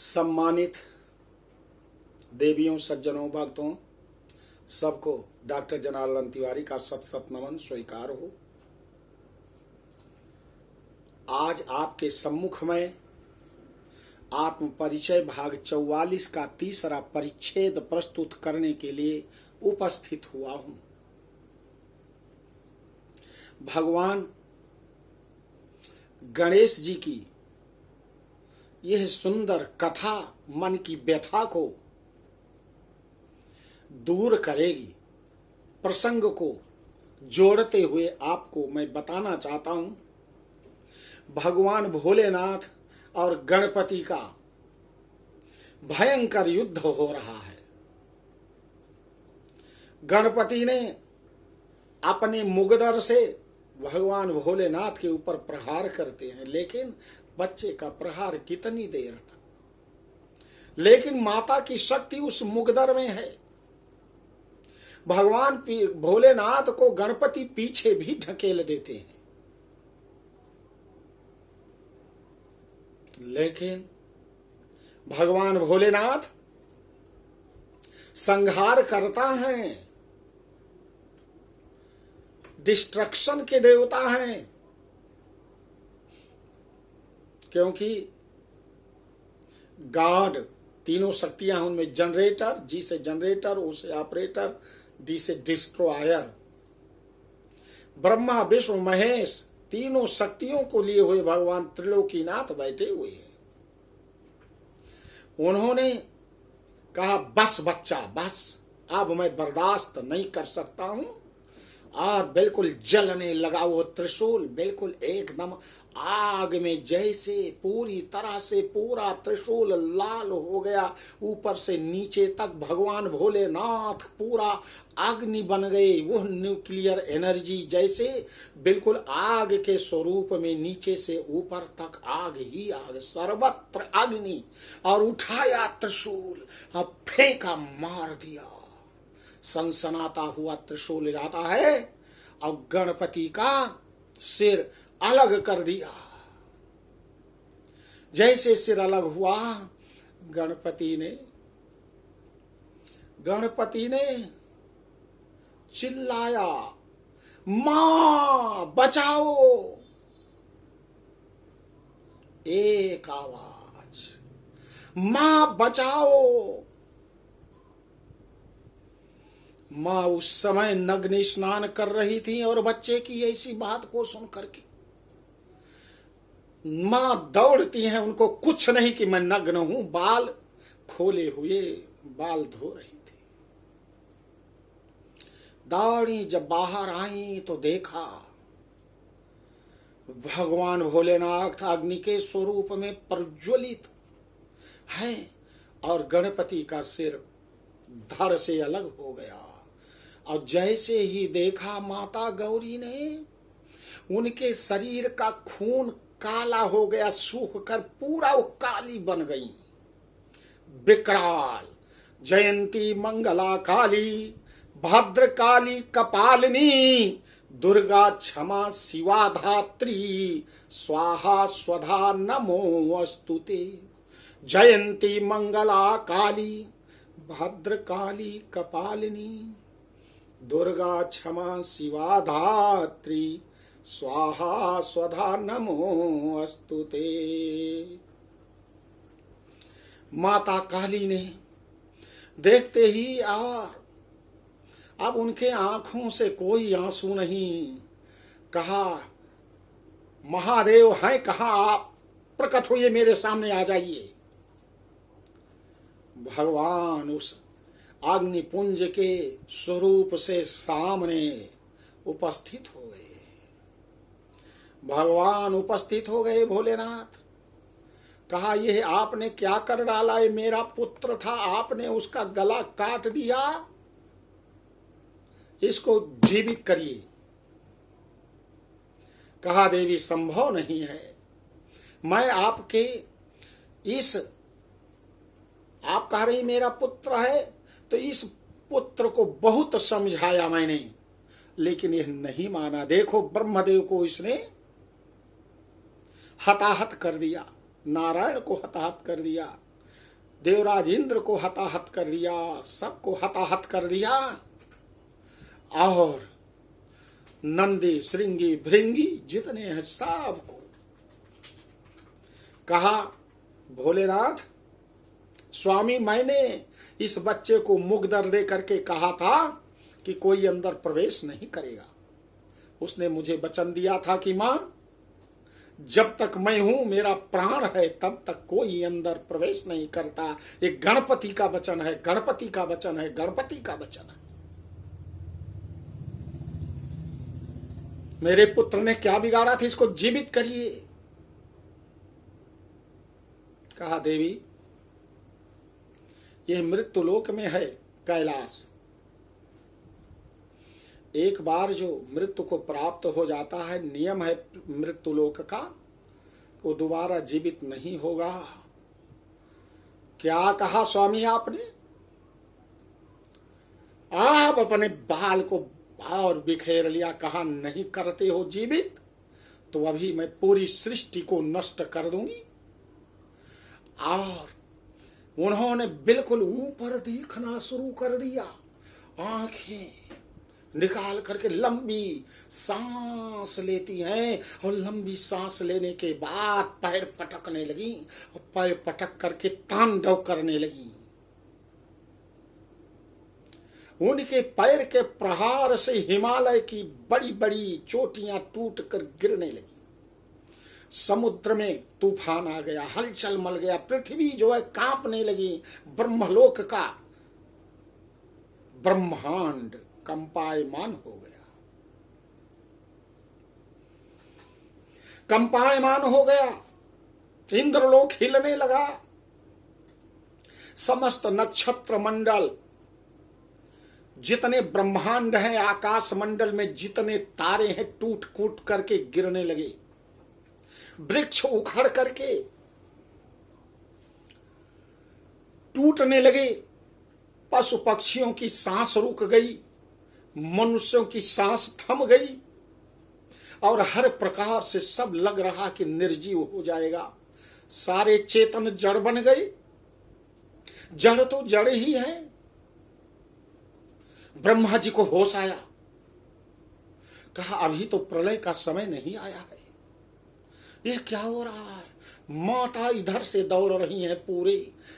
सम्मानित देवियों, सज्जनों, भक्तों, सबको डॉक्टर जनार्दन तिवारी का सत सत नमन स्वीकार हो। आज आपके सम्मुख में आत्म परिचय भाग 44 का तीसरा परिच्छेद प्रस्तुत करने के लिए उपस्थित हुआ हूं। भगवान गणेश जी की यह सुंदर कथा मन की व्यथा को दूर करेगी। प्रसंग को जोड़ते हुए आपको मैं बताना चाहता हूं, भगवान भोलेनाथ और गणपति का भयंकर युद्ध हो रहा है। गणपति ने अपने मुगदर से भगवान भोलेनाथ के ऊपर प्रहार करते हैं, लेकिन बच्चे का प्रहार कितनी देर तक, लेकिन माता की शक्ति उस मुगदर में है। भगवान भोलेनाथ को गणपति पीछे भी ढकेल देते हैं, लेकिन भगवान भोलेनाथ संहार करता है, डिस्ट्रक्शन के देवता हैं। क्योंकि गॉड तीनों शक्तियां हैं, उनमें जनरेटर, जी से जनरेटर, ओ से ऑपरेटर, डी से डिस्ट्रॉयर। ब्रह्मा विष्णु महेश तीनों शक्तियों को लिए हुए भगवान त्रिलोकीनाथ बैठे हुए हैं। उन्होंने कहा, बस बच्चा बस, अब मैं बर्दाश्त नहीं कर सकता हूं। और बिल्कुल जलने लगा वो त्रिशूल, बिल्कुल एकदम आग में जैसे पूरी तरह से पूरा त्रिशूल लाल हो गया, ऊपर से नीचे तक भगवान भोलेनाथ पूरा अग्नि बन गए। वो न्यूक्लियर एनर्जी जैसे बिल्कुल आग के स्वरूप में नीचे से ऊपर तक आग ही आग, सर्वत्र अग्नि। और उठाया त्रिशूल, अब फेंका, मार दिया। सनसनाता हुआ त्रिशूल जाता है और गणपति का सिर अलग कर दिया। जैसे सिर अलग हुआ, गणपति ने चिल्लाया, मां बचाओ। एक आवाज, मां बचाओ। माँ उस समय नग्न स्नान कर रही थी और बच्चे की ऐसी बात को सुन करके माँ दौड़ती हैं। उनको कुछ नहीं कि मैं नग्न हूं, बाल खोले हुए बाल धो रही थी। दौड़ी, जब बाहर आई तो देखा भगवान भोलेनाथ अग्नि के स्वरूप में प्रज्वलित है और गणपति का सिर धड़ से अलग हो गया। और जैसे ही देखा माता गौरी ने, उनके शरीर का खून काला हो गया, सूख कर पूरा वो काली बन गई। विकराल जयंती मंगला काली, भद्र काली कपालिनी, दुर्गा क्षमा शिवा धात्री, स्वाहा स्वधा नमो अस्तुते। जयंती मंगला काली, भद्र काली कपालिनी, दुर्गा क्षमा शिवा धात्री, स्वाहा स्वधा नमो अस्तुते। माता काली ने देखते ही, और अब उनके आंखों से कोई आंसू नहीं, कहा, महादेव हैं कहाँ आप, प्रकट होइए, मेरे सामने आ जाइए। भगवान उस अग्निपुंज के स्वरूप से सामने उपस्थित हो गए। भगवान उपस्थित हो गए। भोलेनाथ कहा, यह आपने क्या कर डाला? ये मेरा पुत्र था, आपने उसका गला काट दिया, इसको जीवित करिए। कहा, देवी संभव नहीं है। मैं आपके आप कह रही मेरा पुत्र है, तो इस पुत्र को बहुत समझाया मैंने, लेकिन यह नहीं माना। देखो, ब्रह्मदेव को इसने हताहत कर दिया, नारायण को हताहत कर दिया, देवराज इंद्र को हताहत कर दिया, सबको हताहत कर दिया, और नंदी श्रृंगी भृंगी जितने हैं सबको कहा, भोलेनाथ स्वामी, मैंने इस बच्चे को मुग्दर दे करके कहा था कि कोई अंदर प्रवेश नहीं करेगा। उसने मुझे वचन दिया था कि मां, जब तक मैं हूं, मेरा प्राण है, तब तक कोई अंदर प्रवेश नहीं करता। ये गणपति का वचन है, गणपति का वचन है, गणपति का वचन है। मेरे पुत्र ने क्या बिगाड़ा था, इसको जीवित करिए। कहा, देवी यह मृत्युलोक में है कैलाश। एक बार जो मृत्यु को प्राप्त हो जाता है, नियम है मृत्युलोक का, वो दोबारा जीवित नहीं होगा। क्या कहा स्वामी आपने? आप अपने बाल को और बिखेर लिया, कहा नहीं करते हो जीवित तो अभी मैं पूरी सृष्टि को नष्ट कर दूंगी। और उन्होंने बिल्कुल ऊपर देखना शुरू कर दिया, आंखें निकाल करके लंबी सांस लेती हैं, और लंबी सांस लेने के बाद पैर पटकने लगी, और पैर पटक करके तांडव करने लगी। उनके पैर के प्रहार से हिमालय की बड़ी बड़ी चोटियां टूट कर गिरने लगी। समुद्र में तूफान आ गया, हलचल मच गया, पृथ्वी जो है कांपने लगी। ब्रह्मलोक का ब्रह्मांड कंपायमान हो गया, कंपायमान हो गया। इंद्रलोक हिलने लगा, समस्त नक्षत्र मंडल, जितने ब्रह्मांड हैं, आकाश मंडल में जितने तारे हैं, टूट कूट करके गिरने लगे। वृक्ष उखड़ करके टूटने लगे, पशु पक्षियों की सांस रुक गई, मनुष्यों की सांस थम गई, और हर प्रकार से सब लग रहा कि निर्जीव हो जाएगा। सारे चेतन जड़ बन गए। जड़ तो जड़ ही है। ब्रह्मा जी को होश आया, कहा अभी तो प्रलय का समय नहीं आया है, यह क्या हो रहा है? माता इधर से दौड़ रही हैं पूरे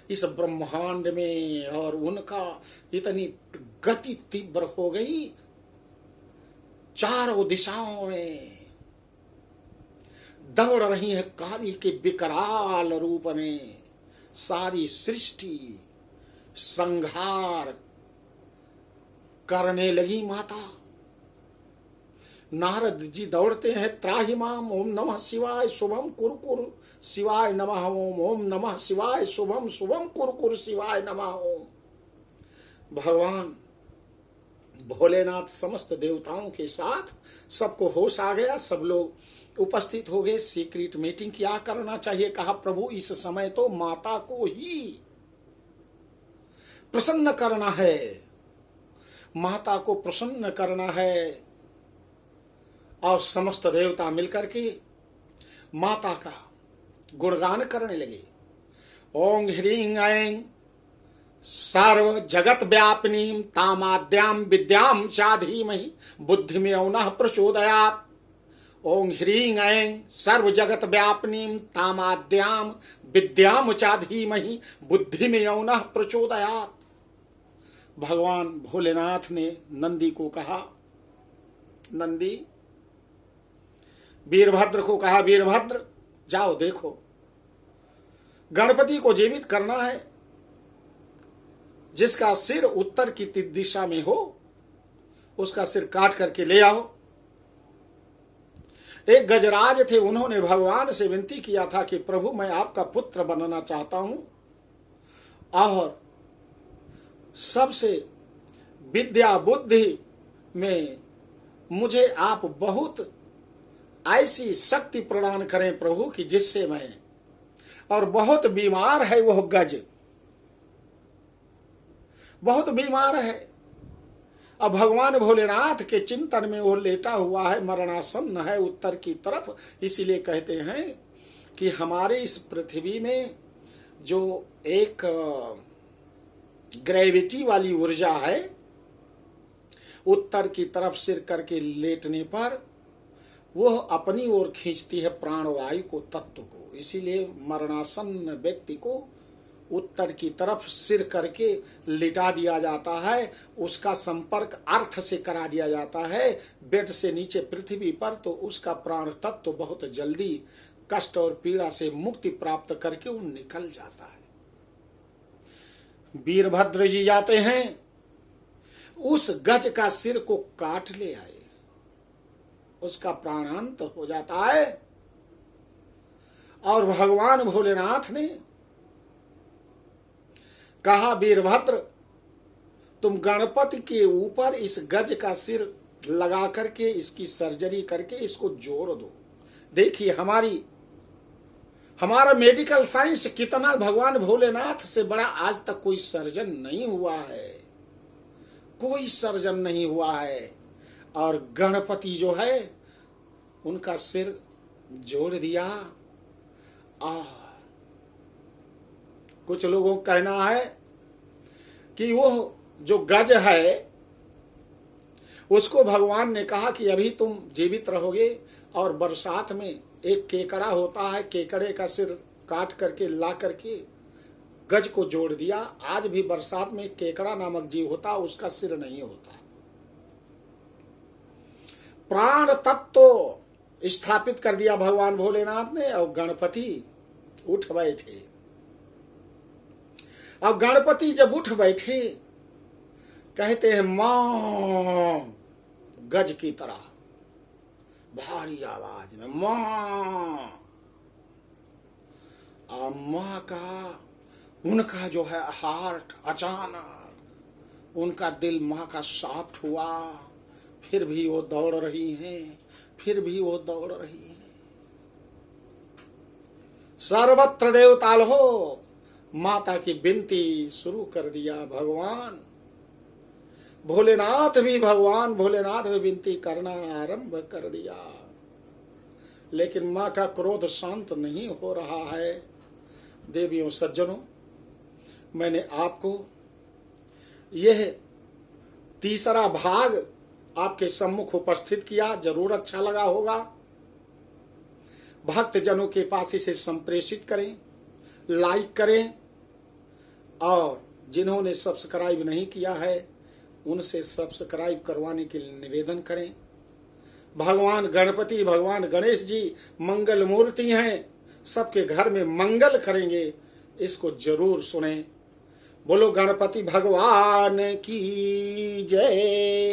इस ब्रह्मांड में, और उनका इतनी गति तीव्र हो गई, चारों दिशाओं में दौड़ रही है काली के विकराल रूप में। सारी सृष्टि संहार करने लगी माता। नारद जी दौड़ते हैं, त्राहिमाम ओम नमः शिवाय शुभम कुरकुर शिवाय नमः ओम, ओम नमः शिवाय शुभम शुभम कुरकुर शिवाय नमः ओम। भगवान भोलेनाथ समस्त देवताओं के साथ, सबको होश आ गया, सब लोग उपस्थित हो गए। सीक्रेट मीटिंग क्या करना चाहिए? कहा प्रभु इस समय तो माता को ही प्रसन्न करना है, माता को प्रसन्न करना है। और समस्त देवता मिलकर के माता का गुणगान करने लगे। ओं ह्रीं ऐं सर्व जगत व्यापिनीं तामाद्यां विद्यां चाधीमहि बुद्धिमेव नः प्रचोदयात्। ओं ह्रीं ऐं सर्व जगत व्यापिनीं तामाद्यां विद्यां चाधीमहि बुद्धिमेव नः प्रचोदयात्। भगवान भोलेनाथ ने नंदी को कहा, नंदी, वीरभद्र को कहा, वीरभद्र जाओ देखो, गणपति को जीवित करना है, जिसका सिर उत्तर की दिशा में हो उसका सिर काट करके ले आओ। एक गजराज थे, उन्होंने भगवान से विनती किया था कि प्रभु मैं आपका पुत्र बनना चाहता हूं, और सबसे विद्या बुद्धि में मुझे आप बहुत ऐसी शक्ति प्रदान करें प्रभु कि जिससे मैं, और बहुत बीमार है वह गज, बहुत बीमार है। अब भगवान भोलेनाथ के चिंतन में वो लेटा हुआ है, मरणासन्न है उत्तर की तरफ। इसीलिए कहते हैं कि हमारे इस पृथ्वी में जो एक ग्रेविटी वाली ऊर्जा है, उत्तर की तरफ सिर करके लेटने पर वह अपनी ओर खींचती है प्राणवायु को, तत्व को। इसीलिए मरणासन्न व्यक्ति को उत्तर की तरफ सिर करके लिटा दिया जाता है, उसका संपर्क अर्थ से करा दिया जाता है बेड से नीचे पृथ्वी पर, तो उसका प्राण तत्व बहुत जल्दी कष्ट और पीड़ा से मुक्ति प्राप्त करके वो निकल जाता है। वीरभद्र जी जाते हैं, उस गज का सिर को काट ले आए, उसका प्राणांत हो जाता है। और भगवान भोलेनाथ ने कहा, वीरभद्र तुम गणपति के ऊपर इस गज का सिर लगा करके इसकी सर्जरी करके इसको जोड़ दो। देखिए हमारा मेडिकल साइंस कितना, भगवान भोलेनाथ से बड़ा आज तक कोई सर्जन नहीं हुआ है, कोई सर्जन नहीं हुआ है। और गणपति जो है उनका सिर जोड़ दिया। कुछ लोगों का कहना है कि वो जो गज है उसको भगवान ने कहा कि अभी तुम जीवित रहोगे, और बरसात में एक केकड़ा होता है, केकड़े का सिर काट करके ला करके गज को जोड़ दिया। आज भी बरसात में केकड़ा नामक जीव होता, उसका सिर नहीं होता। प्राण तत्व स्थापित कर दिया भगवान भोलेनाथ ने, और गणपति उठ बैठे। अब गणपति जब उठ बैठे, कहते हैं मां, गज की तरह भारी आवाज में मां। मां का उनका जो है हार्ट, अचानक उनका दिल मां का सॉफ्ट हुआ। फिर भी वो दौड़ रही हैं, फिर भी वो दौड़ रही हैं। सर्वत्र देवताल हो, माता की विनती शुरू कर दिया भगवान भोलेनाथ भी विनती करना आरंभ कर दिया। लेकिन मां का क्रोध शांत नहीं हो रहा है। देवियों सज्जनों, मैंने आपको यह तीसरा भाग आपके सम्मुख उपस्थित किया, जरूर अच्छा लगा होगा। भक्त जनों के पास इसे संप्रेषित करें, लाइक करें, और जिन्होंने सब्सक्राइब नहीं किया है उनसे सब्सक्राइब करवाने के लिए निवेदन करें। भगवान गणपति, भगवान गणेश जी मंगल मूर्ति हैं, सबके घर में मंगल करेंगे, इसको जरूर सुने। बोलो गणपति भगवान की जय।